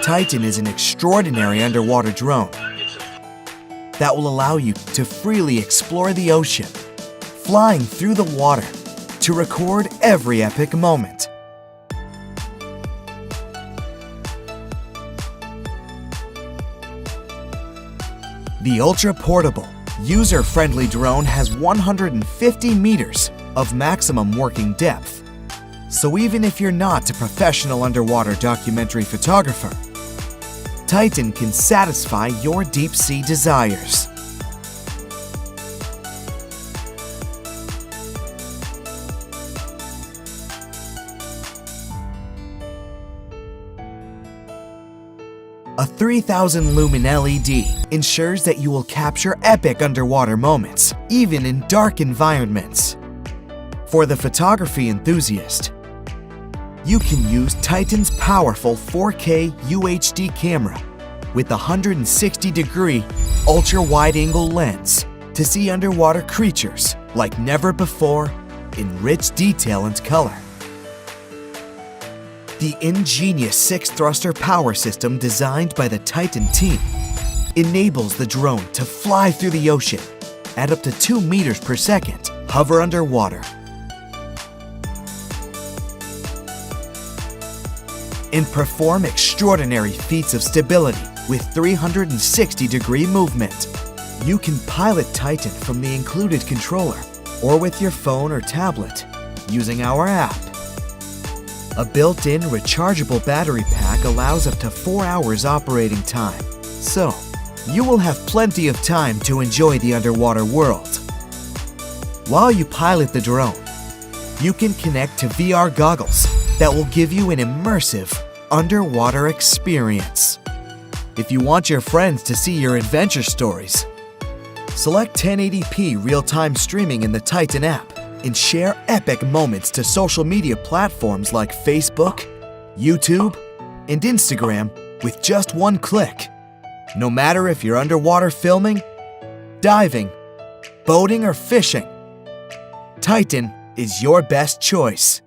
Titan is an extraordinary underwater drone that will allow you to freely explore the ocean, flying through the water to record every epic moment. The ultra-portable, user-friendly drone has 150 meters of maximum working depth. So even if you're not a professional underwater documentary photographer, Titan can satisfy your deep-sea desires. A 3000 lumen LED ensures that you will capture epic underwater moments, even in dark environments. For the photography enthusiast, you can use Titan's powerful 4K UHD camera with a 160-degree ultra-wide-angle lens to see underwater creatures like never before in rich detail and color. The ingenious 6-thruster power system designed by the Titan team enables the drone to fly through the ocean at up to 2 meters per second, hover underwater, and perform extraordinary feats of stability with 360-degree movement. You can pilot Titan from the included controller or with your phone or tablet using our app. A built-in rechargeable battery pack allows up to 4 hours operating time, so you will have plenty of time to enjoy the underwater world. While you pilot the drone, you can connect to VR goggles that will give you an immersive underwater experience. If you want your friends to see your adventure stories, select 1080p real-time streaming in the Titan app and share epic moments to social media platforms like Facebook, YouTube, and Instagram with just one click. No matter if you're underwater filming, diving, boating, or fishing, Titan is your best choice.